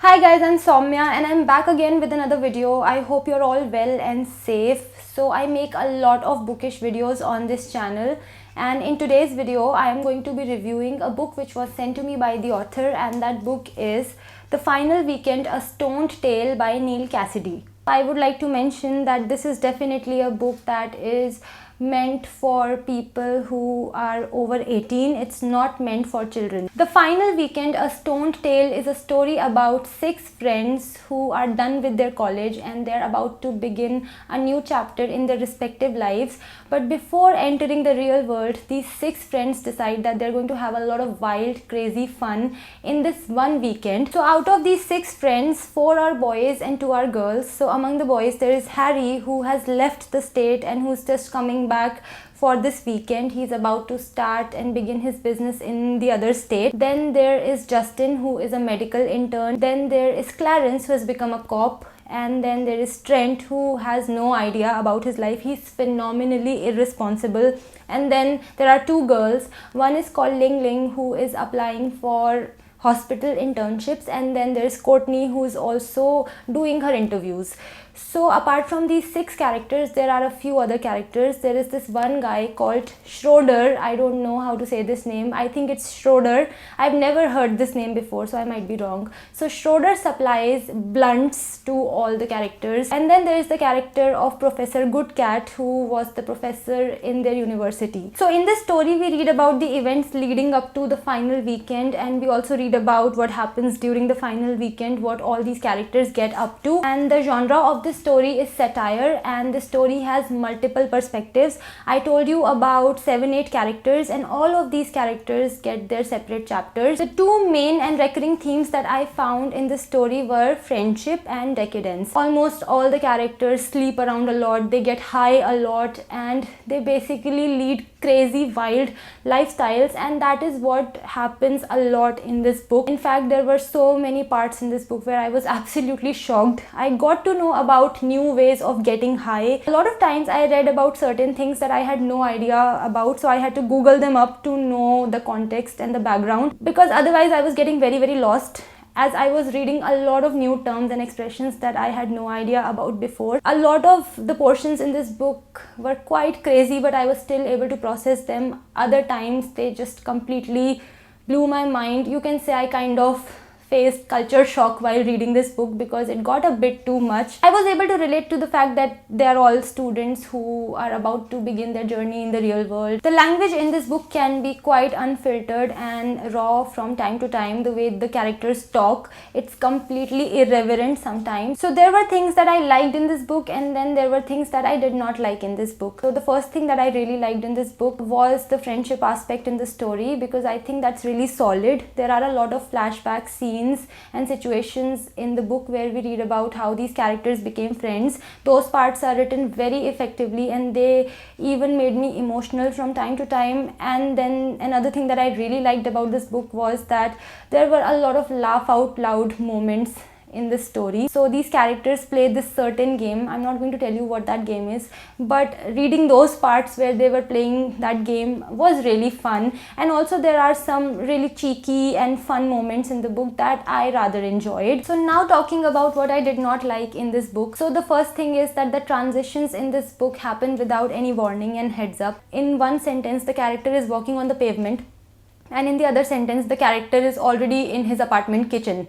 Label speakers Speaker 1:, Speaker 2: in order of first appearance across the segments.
Speaker 1: Hi guys, I'm Saumya and I'm back again with another video. I hope you're all well and safe. So I make a lot of bookish videos on this channel, and in today's video I am going to be reviewing a book which was sent to me by the author, and that book is The Final Weekend, A Stoned Tale by Neal Cassidy. I would like to mention that this is definitely a book that is meant for people who are over 18. It's not meant for children. The Final Weekend, A Stoned Tale is a story about 6 friends who are done with their college and they're about to begin a new chapter in their respective lives. But before entering the real world, these 6 friends decide that they're going to have a lot of wild, crazy fun in this one weekend. So out of these 6 friends, 4 are boys and 2 are girls. So among the boys, there is Harry, who has left the state and who's just coming back for this weekend. He's about to start and begin his business in the other state. Then there is Justin, who is a medical intern. Then there is Clarence, who has become a cop. And then there is Trent, who has no idea about his life. He's phenomenally irresponsible. And then there are 2 girls. One is called Ling Ling, who is applying for hospital internships, and then there's Courtney, who is also doing her interviews. So apart from these 6 characters, there are a few other characters. There is this one guy called Schroeder. I don't know how to say this name. I think it's Schroeder. I've never heard this name before, so I might be wrong. So Schroeder supplies blunts to all the characters. And then there is the character of Professor Goodcat, who was the professor in their university. So in this story, we read about the events leading up to the final weekend, and we also read about what happens during the final weekend, what all these characters get up to. And the genre of this story is satire, and the story has multiple perspectives. I told you about 7-8 characters, and all of these characters get their separate chapters. The 2 main and recurring themes that I found in this story were friendship and decadence. Almost all the characters sleep around a lot, they get high a lot, and they basically lead crazy, wild lifestyles, and that is what happens a lot in this book. In fact, there were so many parts in this book where I was absolutely shocked. I got to know about new ways of getting high. A lot of times I read about certain things that I had no idea about, so I had to Google them up to know the context and the background, because otherwise I was getting very lost, as I was reading a lot of new terms and expressions that I had no idea about before. A lot of the portions in this book were quite crazy, but I was still able to process them. Other times they just completely blew my mind. You can say I kind of faced culture shock while reading this book because it got a bit too much. I was able to relate to the fact that they are all students who are about to begin their journey in the real world. The language in this book can be quite unfiltered and raw from time to time. The way the characters talk, it's completely irreverent sometimes. So there were things that I liked in this book, and then there were things that I did not like in this book. So the first thing that I really liked in this book was the friendship aspect in the story, because I think that's really solid. There are a lot of flashback scenes and situations in the book where we read about how these characters became friends. Those parts are written very effectively, and they even made me emotional from time to time. And then another thing that I really liked about this book was that there were a lot of laugh out loud moments in this story. So these characters play this certain game. I'm not going to tell you what that game is, but reading those parts where they were playing that game was really fun. And also there are some really cheeky and fun moments in the book that I rather enjoyed. So now talking about what I did not like in this book. So the first thing is that the transitions in this book happen without any warning and heads up. In one sentence, the character is walking on the pavement, and in the other sentence, the character is already in his apartment kitchen.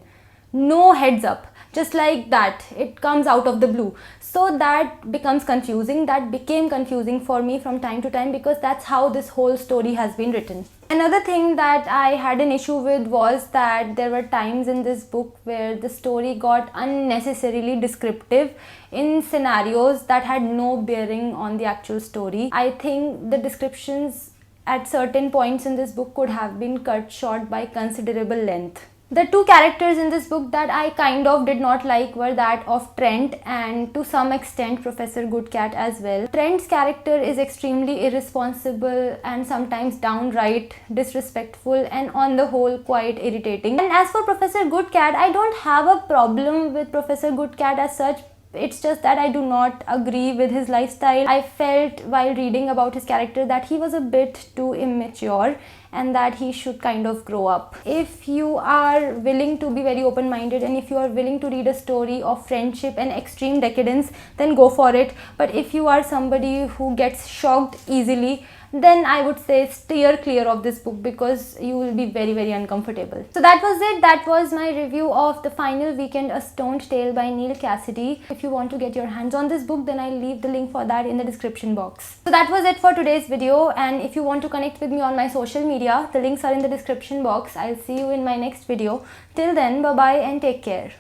Speaker 1: No heads up, just like that, it comes out of the blue. So that becomes confusing. That became confusing for me from time to time, because that's how this whole story has been written. Another thing that I had an issue with was that there were times in this book where the story got unnecessarily descriptive in scenarios that had no bearing on the actual story. I think the descriptions at certain points in this book could have been cut short by considerable length. The 2 characters in this book that I kind of did not like were that of Trent and to some extent Professor Goodcat as well. Trent's character is extremely irresponsible and sometimes downright disrespectful, and on the whole quite irritating. And as for Professor Goodcat, I don't have a problem with Professor Goodcat as such. It's just that I do not agree with his lifestyle. I felt while reading about his character that he was a bit too immature, and that he should kind of grow up. If you are willing to be very open-minded and if you are willing to read a story of friendship and extreme decadence, then go for it. But if you are somebody who gets shocked easily, then I would say steer clear of this book because you will be very, very uncomfortable. So that was it. That was my review of The Final Weekend, A Stoned Tale by Neal Cassidy. If you want to get your hands on this book, then I'll leave the link for that in the description box. So that was it for today's video, and if you want to connect with me on my social media, the links are in the description box. I'll see you in my next video. Till then, bye bye and take care.